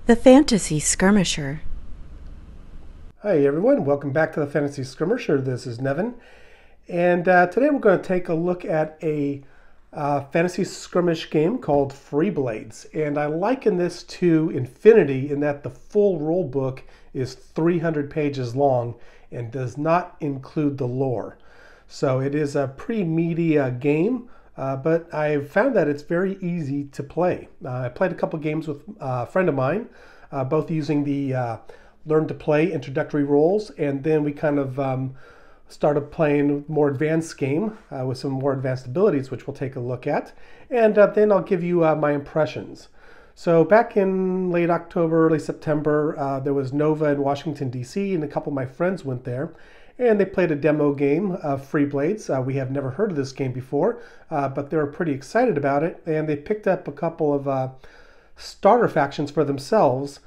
The Fantasy Skirmisher. Hi everyone, welcome back to the Fantasy Skirmisher. This is Nevin, and today we're going to take a look at a fantasy skirmish game called Freeblades. And I liken this to Infinity in that the full rule book is 300 pages long and does not include the lore. So it is a pretty meaty game, but I've found that it's very easy to play. I played a couple games with a friend of mine, both using the Learn to Play introductory rules, and then we kind of started playing more advanced game with some more advanced abilities, which we'll take a look at, and then I'll give you my impressions. So back in late October, early September, there was Nova in Washington, D.C., and a couple of my friends went there, and they played a demo game of Freeblades. We have never heard of this game before, but they were pretty excited about it, and they picked up a couple of starter factions for themselves,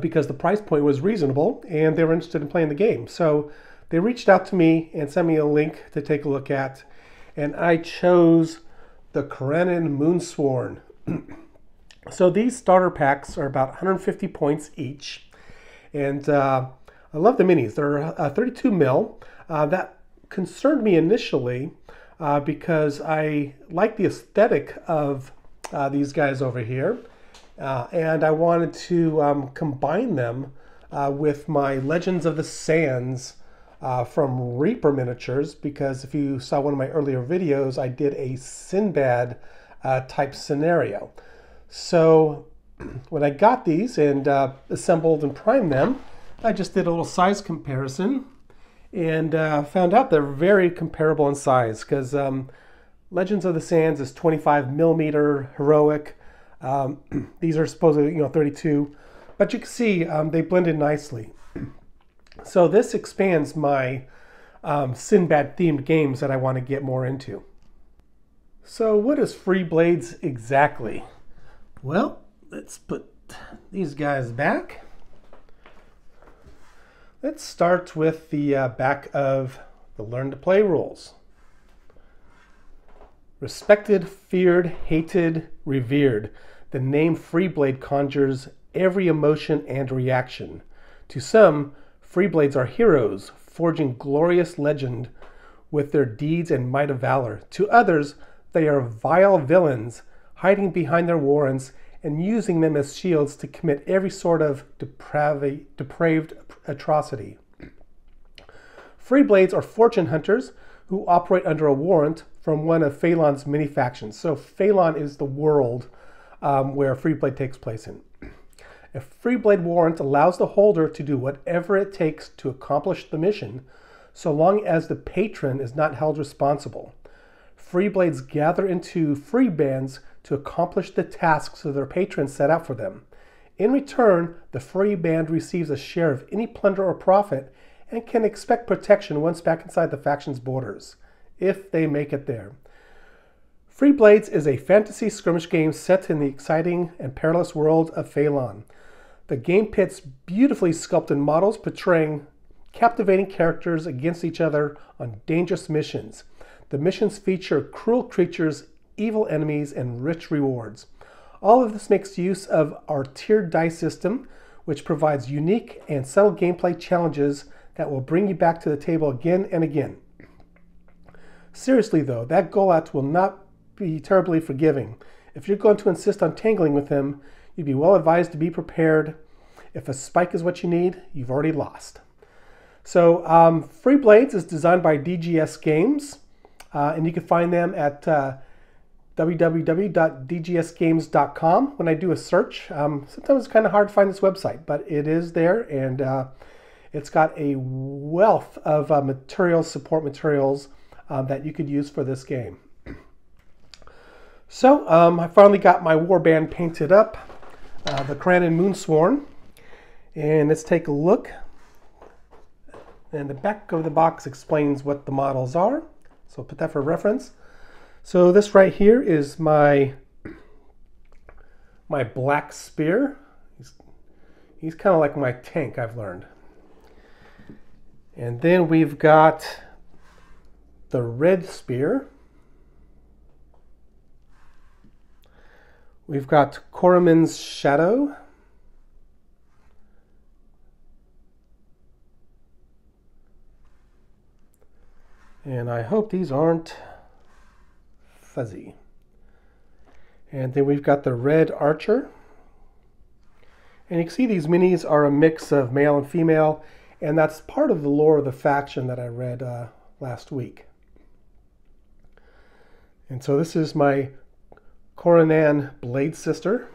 because the price point was reasonable and they were interested in playing the game. So they reached out to me and sent me a link to take a look at, and I chose the Karanin Moonsworn. So these starter packs are about 150 points each, and I love the minis. They're 32 mil. That concerned me initially because I like the aesthetic of these guys over here. And I wanted to combine them with my Legends of the Sands from Reaper Miniatures, because if you saw one of my earlier videos, I did a Sinbad type scenario. So when I got these and assembled and primed them, I just did a little size comparison and found out they're very comparable in size, because Legends of the Sands is 25 millimeter heroic. These are supposedly 32, but you can see they blend in nicely. So this expands my Sinbad themed games that I want to get more into. So what is Freeblades exactly? Well, let's put these guys back. Let's start with the back of the Learn to Play rules. Respected, feared, hated, revered. The name Freeblade conjures every emotion and reaction. To some, Freeblades are heroes, forging glorious legend with their deeds and might of valor. To others, they are vile villains, hiding behind their warrants and using them as shields to commit every sort of depraved atrocity. Freeblades are fortune hunters who operate under a warrant from one of Phalon's many factions. So Phalon is the world where Freeblade takes place in. A Freeblade warrant allows the holder to do whatever it takes to accomplish the mission, so long as the patron is not held responsible. Freeblades gather into free bands to accomplish the tasks that their patrons set out for them. In return, the free band receives a share of any plunder or profit and can expect protection once back inside the faction's borders, if they make it there. Freeblades is a fantasy skirmish game set in the exciting and perilous world of Phalon. The game pits beautifully sculpted models portraying captivating characters against each other on dangerous missions. The missions feature cruel creatures, evil enemies, and rich rewards. All of this makes use of our tiered dice system, which provides unique and subtle gameplay challenges that will bring you back to the table again and again. Seriously though, that Golot will not be terribly forgiving. If you're going to insist on tangling with him, you'd be well advised to be prepared. If a spike is what you need, you've already lost. So Freeblades is designed by DGS Games, and you can find them at www.dgsgames.com. When I do a search, sometimes it's kind of hard to find this website, but it is there, and it's got a wealth of materials, support materials that you could use for this game. So I finally got my warband painted up, the Karanin Moonsworn, and let's take a look. And the back of the box explains what the models are, so I'll put that for reference. So this right here is my black spear. He's kind of like my tank, I've learned. And then we've got the red spear. We've got Coromand's Shadow. And I hope these aren't fuzzy. And then we've got the Red Archer. And you can see these minis are a mix of male and female, and that's part of the lore of the faction that I read last week. And so this is my Coronan Blade Sister.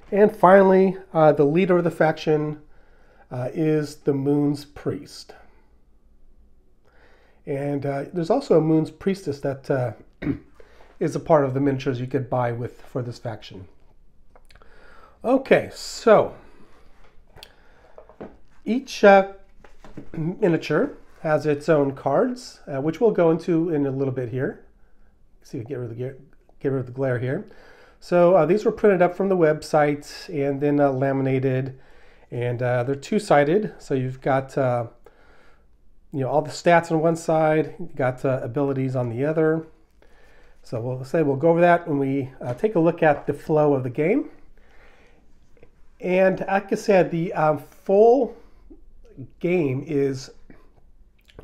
And finally, the leader of the faction is the Moon's Priest. And there's also a Moon's Priestess that is a part of the miniatures you could buy for this faction. Okay, so each miniature has its own cards, which we'll go into in a little bit here. See if we get rid of the glare here. So these were printed up from the website and then laminated, and they're two-sided. So you've got all the stats on one side, you got abilities on the other. So we'll go over that when we take a look at the flow of the game. And like I said, the full game is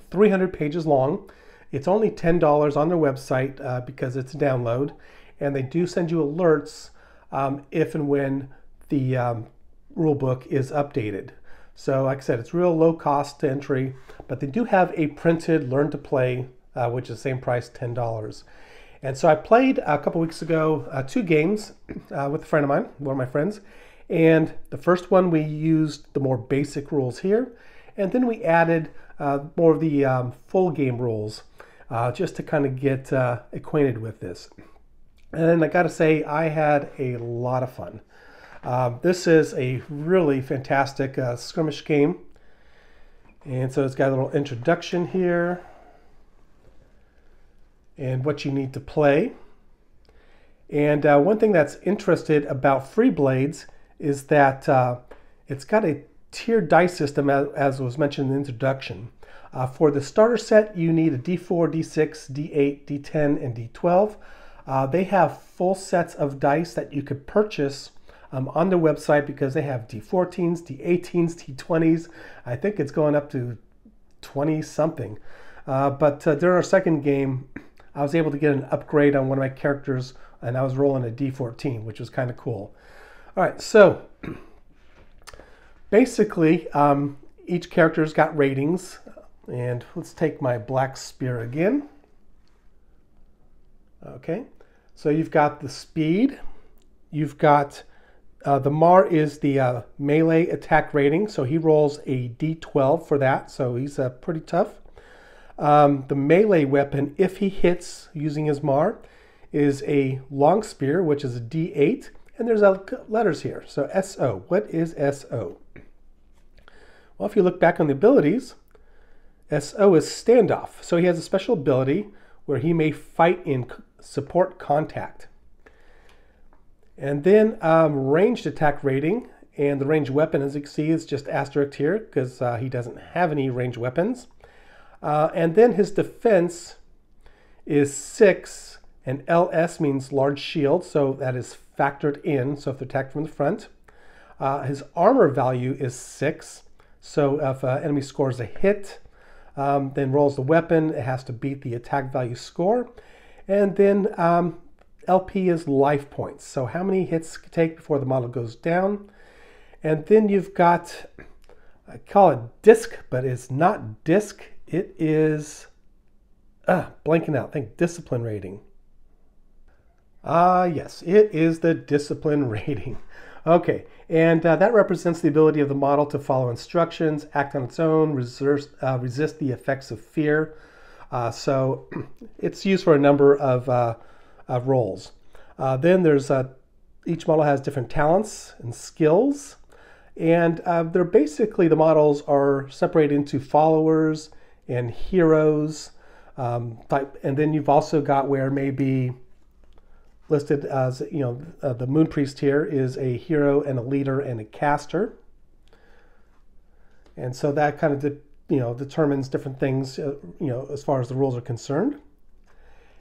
300 pages long. It's only $10 on their website because it's a download, and they do send you alerts if and when the rule book is updated. So like I said, it's real low cost to entry, but they do have a printed Learn to Play, which is the same price, $10. And so I played a couple weeks ago 2 games with a friend of mine, one of my friends. And the first one we used the more basic rules here, and then we added more of the full game rules just to kind of get acquainted with this. And I gotta say, I had a lot of fun. This is a really fantastic skirmish game. And so it's got a little introduction here and what you need to play. And one thing that's interesting about Free Blades is that it's got a tiered dice system, as was mentioned in the introduction. For the starter set, you need a D4, D6, D8, D10, and D12. They have full sets of dice that you could purchase on their website because they have D14s, D18s, D20s. I think it's going up to 20 something. But during our second game, I was able to get an upgrade on one of my characters, and I was rolling a D14, which was kind of cool. All right, so basically, each character's got ratings, and let's take my Black Spear again. Okay, so you've got the speed, you've got the Mar is the melee attack rating, so he rolls a D12 for that, so he's pretty tough. The melee weapon, if he hits using his Mar, is a long spear, which is a D8. And there's letters here. So SO. What is SO? Well, if you look back on the abilities, SO is standoff. So he has a special ability where he may fight in support contact. And then ranged attack rating. And the ranged weapon, as you can see, is just asterisk here because he doesn't have any ranged weapons. And then his defense is 6. And LS means large shield, so that is factored in, so if they're attacked from the front. His armor value is 6, so if an enemy scores a hit, then rolls the weapon, it has to beat the attack value score. And then LP is life points, so how many hits you take before the model goes down. And then you've got, I call it disc, but it's not disc, it is, blanking out, I think discipline rating. Yes, it is the discipline rating. Okay, and that represents the ability of the model to follow instructions, act on its own, resist the effects of fear. So it's used for a number of roles. Then there's each model has different talents and skills, and they're basically, the models are separated into followers and heroes. And then you've also got where maybe listed as, the Moon Priest here is a hero and a leader and a caster. And so that kind of, determines different things, as far as the rules are concerned.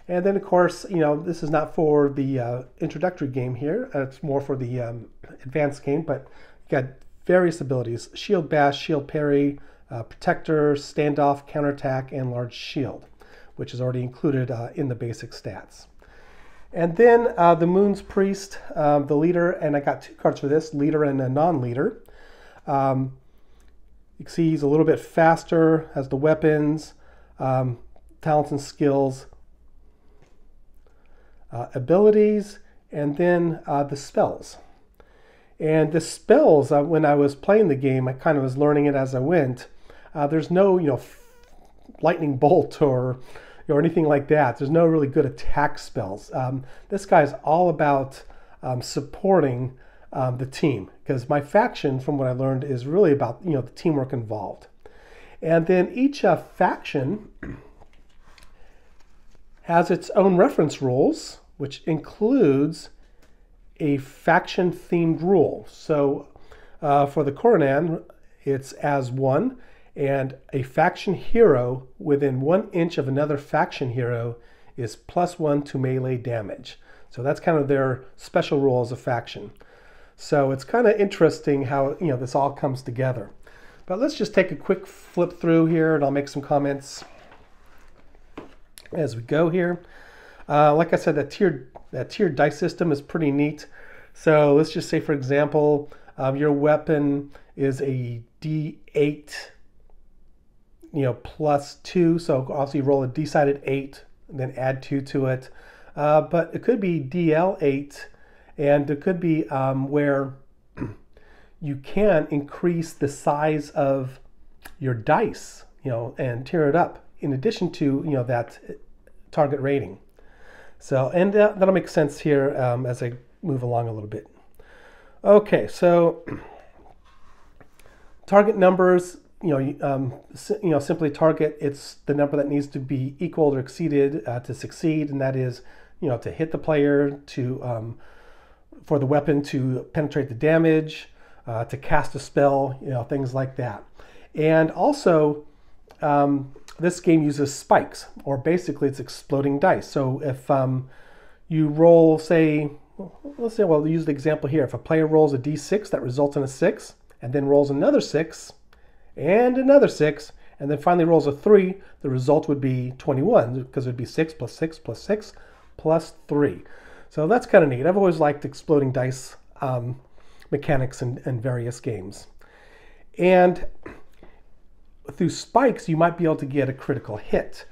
And then, of course, this is not for the introductory game here. It's more for the advanced game, but you got various abilities: shield bash, shield parry, protector, standoff, counterattack, and large shield, which is already included in the basic stats. And then the Moon's Priest, the leader, and I got 2 cards for this, leader and a non-leader. You can see he's a little bit faster, has the weapons, talents and skills, abilities, and then the spells. And the spells, when I was playing the game, I kind of was learning it as I went. There's no, lightning bolt or anything like that. There's no really good attack spells. This guy's all about supporting the team, because my faction, from what I learned, is really about the teamwork involved. And then each faction has its own reference rules, which includes a faction-themed rule. So for the Khoronan, it's as one, and a faction hero within 1 inch of another faction hero is +1 to melee damage. So that's kind of their special rule as a faction. So it's kind of interesting how this all comes together. But let's just take a quick flip through here, and I'll make some comments as we go here. Like I said, that tiered dice system is pretty neat. So let's just say, for example, your weapon is a D8, +2. So obviously roll a D-sided 8, and then add 2 to it. But it could be DL8, and it could be where you can increase the size of your dice, and tier it up in addition to, that target rating. So, and that'll make sense here as I move along a little bit. Okay, so target numbers, simply target, it's the number that needs to be equal or exceeded to succeed, and that is, to hit the player, to for the weapon to penetrate the damage, to cast a spell, things like that. And also, this game uses spikes, or basically it's exploding dice. So if you roll, say, we'll use the example here. If a player rolls a d6 that results in a 6, and then rolls another 6, and another 6, and then finally rolls a 3, the result would be 21, because it would be 6 plus 6 plus 6 plus 3. So that's kind of neat. I've always liked exploding dice mechanics in various games. And through spikes, you might be able to get a critical hit,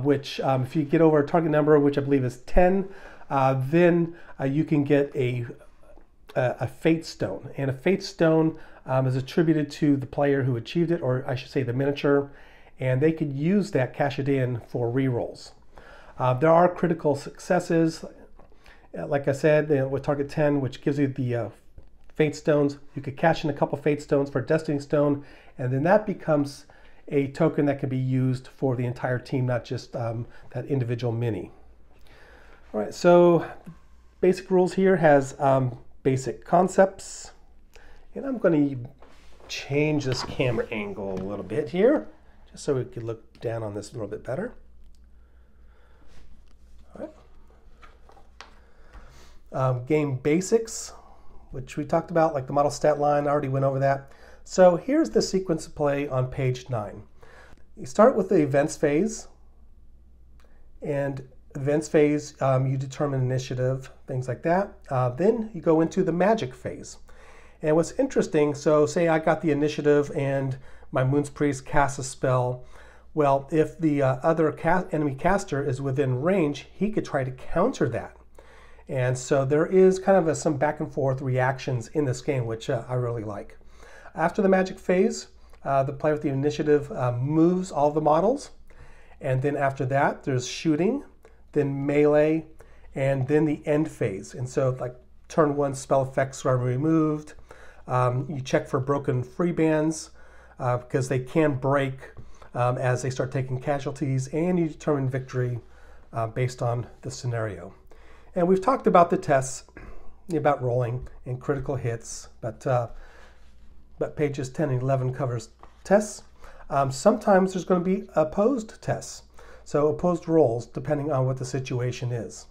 which if you get over a target number, which I believe is 10, then you can get a fate stone. And a fate stone is attributed to the player who achieved it, or I should say the miniature, and they could use that, cash it in for rerolls. There are critical successes, like I said, with target 10, which gives you the fate stones. You could cash in a couple fate stones for a destiny stone, and then that becomes a token that can be used for the entire team, not just that individual mini. All right, so basic rules here has basic concepts, and I'm going to change this camera angle a little bit here, just so we can look down on this a little bit better. All right. Game basics, which we talked about, like the model stat line, I already went over that. So here's the sequence of play on page 9. You start with the events phase, and events phase, you determine initiative, things like that. Then you go into the magic phase. And what's interesting, so say I got the initiative and my Moon's Priest casts a spell. Well, if the other enemy caster is within range, he could try to counter that. And so there is kind of some back and forth reactions in this game, which I really like. After the magic phase, the player with the initiative moves all the models. And then after that, there's shooting, then melee, and then the end phase. And so like turn 1 spell effects are removed. You check for broken free bands because they can break as they start taking casualties, and you determine victory based on the scenario. And we've talked about the tests, about rolling and critical hits, but pages 10 and 11 covers tests. Sometimes there's going to be opposed tests. So opposed rolls depending on what the situation is.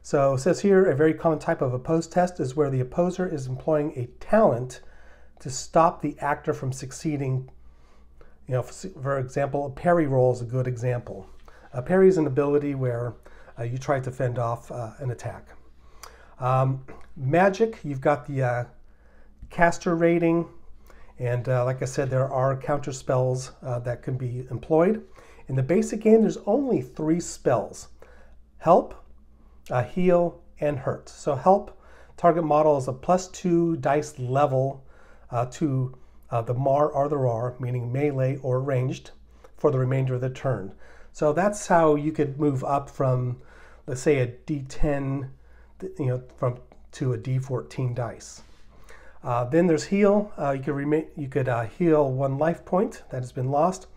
So it says here, a very common type of opposed test is where the opposer is employing a talent to stop the actor from succeeding. You know, for example, a parry roll is a good example. A parry is an ability where you try to fend off an attack. Magic, you've got the caster rating, and like I said, there are counter spells that can be employed. In the basic game, there's only 3 spells: help, heal, and hurt. So help, target model is a +2 dice level to the MAR or the RAR, meaning melee or ranged, for the remainder of the turn. So that's how you could move up from, let's say, a D10, to a D14 dice. Then there's heal. You could heal 1 life point that has been lost,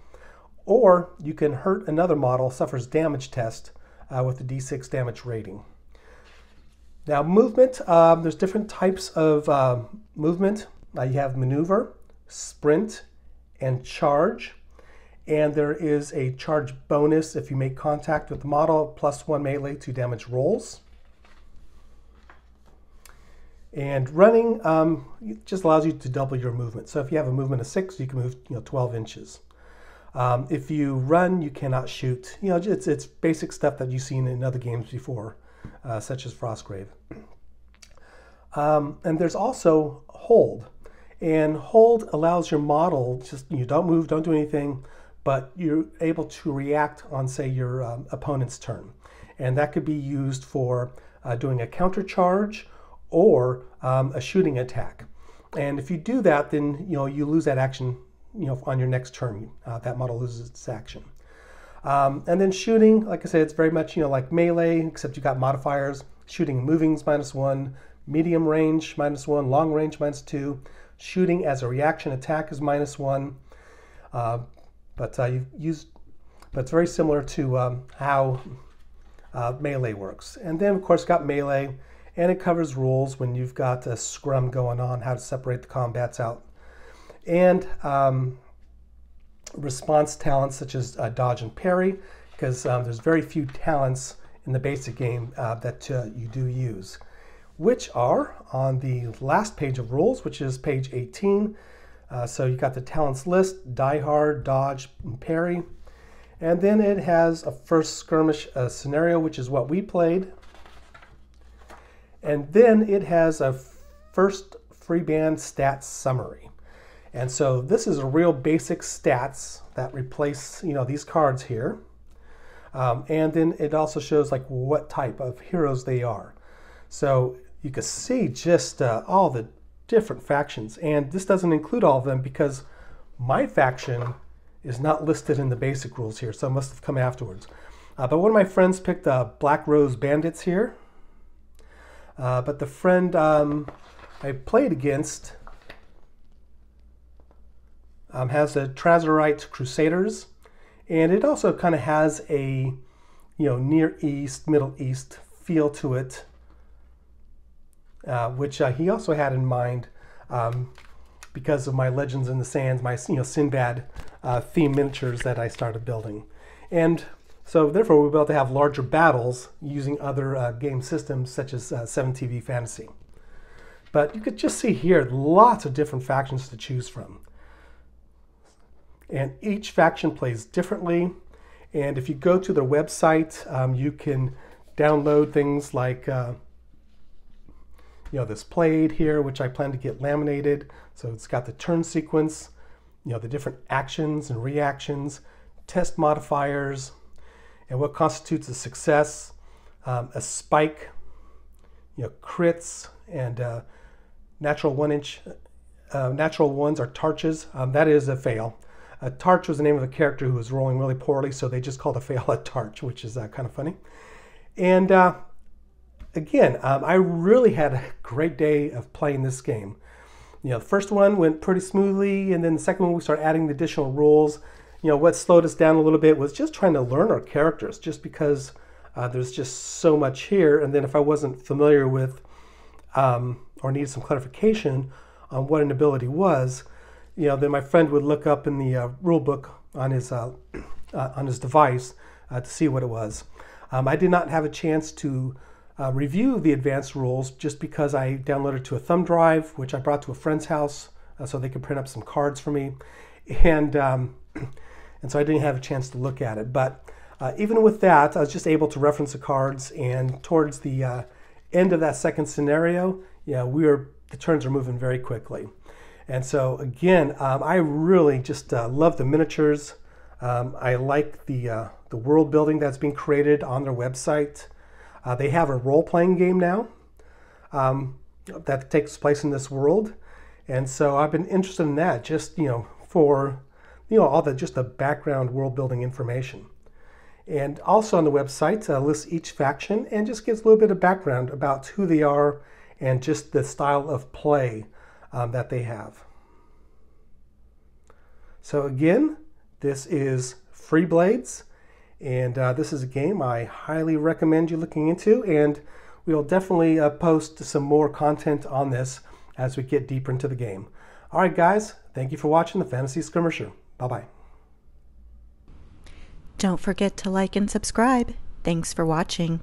or you can hurt another model, suffers damage test with a D6 damage rating. Now movement, there's different types of movement. You have maneuver, sprint, and charge. And there is a charge bonus if you make contact with the model, +1 melee to damage rolls. And running just allows you to double your movement. So if you have a movement of 6, you can move 12 inches. If you run, you cannot shoot. It's basic stuff that you've seen in other games before, such as Frostgrave. And there's also hold. And hold allows your model, just you don't move, don't do anything, but you're able to react on, say, your opponent's turn. And that could be used for doing a counter charge or a shooting attack. And if you do that, then you lose that action on your next turn. That model loses its action. And then shooting, like I said, it's very much like melee, except you got modifiers. Shooting and moving is -1, medium range -1, long range -2. Shooting as a reaction attack is -1. But it's very similar to how melee works. And then of course got melee, and it covers rules when you've got a scrum going on, how to separate the combats out. And response talents such as dodge and parry, because there's very few talents in the basic game that you do use, which are on the last page of rules, which is page 18. So you got the talents list: die hard, dodge, and parry. And then it has a first skirmish scenario, which is what we played. And then it has a first free band stats summary. And so this is a real basic stats that replace these cards here. And then it also shows like what type of heroes they are. So you can see just all the different factions, and this doesn't include all of them because my faction is not listed in the basic rules here, so it must have come afterwards. But one of my friends picked Black Rose Bandits here. But the friend I played against has the Trazerite Crusaders, and it also kind of has a Near East, Middle East feel to it, which he also had in mind because of my Legends in the Sands, my Sinbad theme miniatures that I started building. And so therefore we'll be able to have larger battles using other game systems such as 7TV Fantasy. But you could just see here lots of different factions to choose from. And each faction plays differently. And if you go to their website, you can download things like this play aid here, which I plan to get laminated. So it's got the turn sequence, the different actions and reactions, test modifiers, and what constitutes a success, a spike, crits, and natural 1-inch. Natural ones are tarches. That is a fail. A tarch was the name of a character who was rolling really poorly, so they just called a fail a tarch, which is kind of funny. And again, I really had a great day of playing this game. The first one went pretty smoothly, and then the second one we started adding the additional rules. What slowed us down a little bit was just trying to learn our characters, just because there's just so much here. And then if I wasn't familiar with or needed some clarification on what an ability was, then my friend would look up in the rule book on his device to see what it was. I did not have a chance to review the advanced rules just because I downloaded to a thumb drive, which I brought to a friend's house so they could print up some cards for me. And so I didn't have a chance to look at it. But even with that, I was just able to reference the cards. And towards the end of that second scenario, the turns are moving very quickly. And so again, I really just love the miniatures. I like the world building that's being created on their website. They have a role-playing game now that takes place in this world. And so I've been interested in that, just for all the background world building information. And also on the website lists each faction and just gives a little bit of background about who they are and just the style of play that they have. So again, this is Freeblades, and this is a game I highly recommend you looking into, and we'll definitely post some more content on this as we get deeper into the game. All right, guys, thank you for watching the Fantasy Skirmisher. Bye-bye. Don't forget to like and subscribe. Thanks for watching.